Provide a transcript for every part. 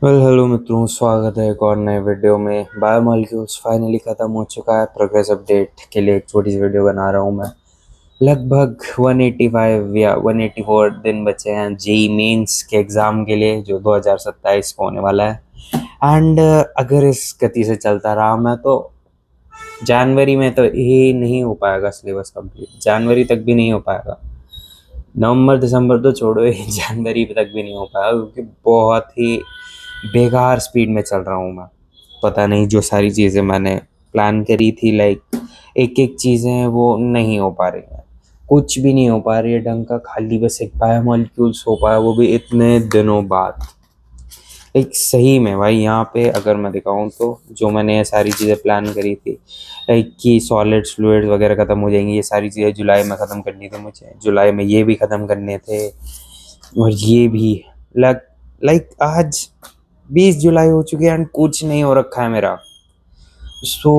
Hello मित्रों, स्वागत है एक और नए वीडियो में। बायोमॉलिक्यूल्स फाइनली ख़त्म हो चुका है। प्रोग्रेस अपडेट के लिए एक छोटी सी वीडियो बना रहा हूँ मैं। लगभग 185 या 184 दिन बचे हैं जेई मेंस के एग्ज़ाम के लिए, जो 2027 को होने वाला है। एंड अगर इस गति से चलता रहा मैं तो जनवरी में तो ये नहीं हो पाएगा सिलेबस कंप्लीट। जनवरी तक भी नहीं हो पाएगा। नवंबर दिसंबर तो छोड़ो ही, जनवरी तक भी नहीं हो पाएगा, क्योंकि बहुत ही बेकार स्पीड में चल रहा हूँ मैं। पता नहीं, जो सारी चीज़ें मैंने प्लान करी थी, लाइक एक एक चीज़ें वो नहीं हो पा रही हैं। कुछ भी नहीं हो पा रही है ढंग का। खाली बस एक बायोमॉलिक्यूल्स हो पाया, वो भी इतने दिनों बाद। एक सही में भाई, यहाँ पे अगर मैं दिखाऊँ तो जो मैंने ये सारी चीज़ें प्लान करी थी, लाइक कि सॉलिड्स फ्लूइड्स वगैरह ख़त्म हो जाएंगी, ये सारी चीज़ें जुलाई में ख़त्म करनी थी मुझे। जुलाई में ये भी ख़त्म करने थे, और ये भी लाइक आज 20 जुलाई हो चुकी है एंड कुछ नहीं हो रखा है मेरा। सो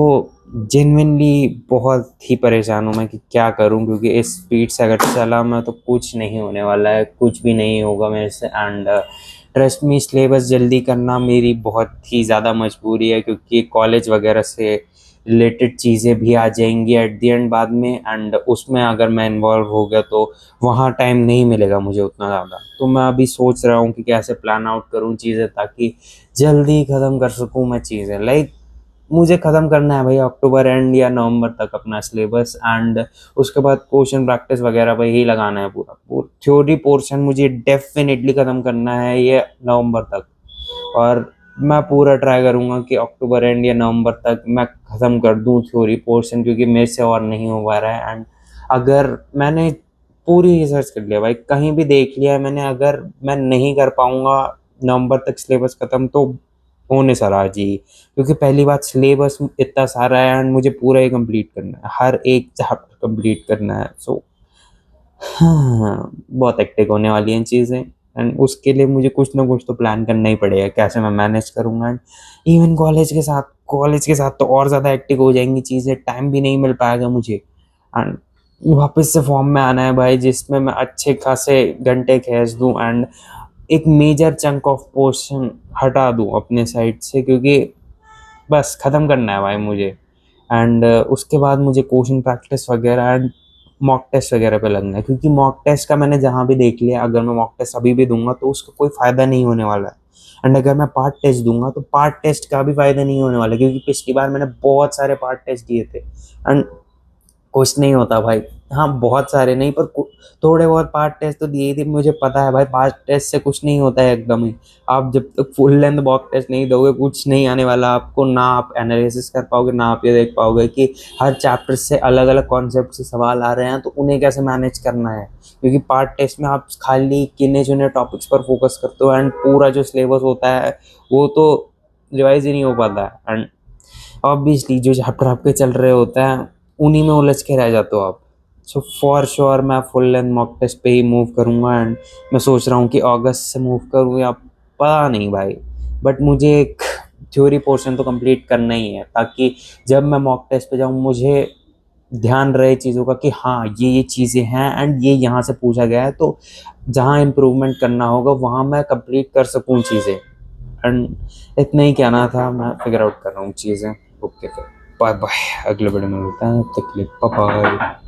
जेन्युइनली बहुत ही परेशान हूँ मैं कि क्या करूँ, क्योंकि इस स्पीड से अगर चला मैं तो कुछ नहीं होने वाला है, कुछ भी नहीं होगा मेरे से। एंड ट्रस्ट मी, सिलेबस जल्दी करना मेरी बहुत ही ज़्यादा मजबूरी है, क्योंकि कॉलेज वगैरह से रिलेटेड चीज़ें भी आ जाएंगी एट दी एंड बाद में। एंड उसमें अगर मैं इन्वॉल्व हो गया तो वहाँ टाइम नहीं मिलेगा मुझे उतना ज़्यादा। तो मैं अभी सोच रहा हूँ कि कैसे प्लान आउट करूँ चीज़ें, ताकि जल्दी ख़त्म कर सकूँ मैं चीज़ें। लाइक मुझे ख़त्म करना है भाई अक्टूबर एंड या नवंबर तक अपना सिलेबस। एंड उसके बाद क्वेश्चन प्रैक्टिस वगैरह पे ही लगाना है पूरा। थ्योरी पोर्शन मुझे डेफिनेटली ख़त्म करना है ये नवंबर तक, और मैं पूरा ट्राई करूँगा कि अक्टूबर एंड या नवंबर तक मैं ख़त्म कर दूँ थ्योरी पोर्शन, क्योंकि मेरे से और नहीं हो पा रहा है। एंड अगर मैंने पूरी रिसर्च कर लिया भाई, कहीं भी देख लिया है मैंने, अगर मैं नहीं कर पाऊँगा नवंबर तक सिलेबस ख़त्म तो होने सरा जी। क्योंकि पहली बात, सिलेबस इतना सारा है एंड मुझे पूरा ही कंप्लीट करना है, हर एक चैप्टर कंप्लीट करना है। सो हाँ, बहुत हेक्टिक होने वाली हैं चीज़ें। एंड उसके लिए मुझे कुछ ना कुछ तो प्लान करना ही पड़ेगा, कैसे मैं मैनेज करूँगा। एंड इवन कॉलेज के साथ तो और ज़्यादा हेक्टिक हो जाएंगी चीज़ें, टाइम भी नहीं मिल पाएगा मुझे। एंड वापस से फॉर्म में आना है भाई, जिसमें मैं अच्छे खासे घंटे खींच दूँ एंड एक मेजर चंक ऑफ पोर्शन हटा दूँ अपने साइड से, क्योंकि बस ख़त्म करना है भाई मुझे। एंड उसके बाद मुझे क्वेश्चन प्रैक्टिस वगैरह एंड मॉक टेस्ट वगैरह पे लगना है, क्योंकि मॉक टेस्ट का मैंने जहाँ भी देख लिया, अगर मैं मॉक टेस्ट अभी भी दूंगा तो उसका कोई फ़ायदा नहीं होने वाला है। एंड अगर मैं पार्ट टेस्ट दूंगा तो पार्ट टेस्ट का भी फ़ायदा नहीं होने वाला है, क्योंकि पिछली बार मैंने बहुत सारे पार्ट टेस्ट दिए थे एंड कुछ नहीं होता भाई। हाँ, बहुत सारे नहीं, पर थोड़े बहुत पार्ट टेस्ट तो दिए ही थे। मुझे पता है भाई, पार्ट टेस्ट से कुछ नहीं होता है एकदम ही। आप जब तक फुल लेंथ मॉक टेस्ट नहीं दोगे, कुछ नहीं आने वाला आपको। ना आप एनालिसिस कर पाओगे, ना आप ये देख पाओगे कि हर चैप्टर से अलग अलग कॉन्सेप्ट से सवाल आ रहे हैं, तो उन्हें कैसे मैनेज करना है। क्योंकि पार्ट टेस्ट में आप खाली गिने चुने टॉपिक्स पर फोकस करते हो एंड पूरा जो सिलेबस होता है वो तो रिवाइज ही नहीं हो पाता है। एंड ऑब्वियसली जो चैप्टर आपके चल रहे होते हैं उन्हीं में उलझ के रह जाते हो आप। सो फॉर श्योर मैं फुल लेंथ मॉक टेस्ट पे ही मूव करूँगा। एंड मैं सोच रहा हूँ कि अगस्त से मूव करूँ या पता नहीं भाई, बट मुझे एक थ्योरी पोर्शन तो कंप्लीट करना ही है, ताकि जब मैं मॉक टेस्ट पे जाऊँ मुझे ध्यान रहे चीज़ों का कि हाँ ये चीज़ें हैं एंड ये यहाँ से पूछा गया है, तो जहाँ इम्प्रूवमेंट करना होगा वहाँ मैं कंप्लीट कर सकूँ चीज़ें। एंड इतना ही कहना था, मैं फिगर आउट कर रहा हूँ चीज़ें। ओके, फिर बाय बाय, अगले वीडियो में मिलते हैं, तब तक के लिए बाय बाय।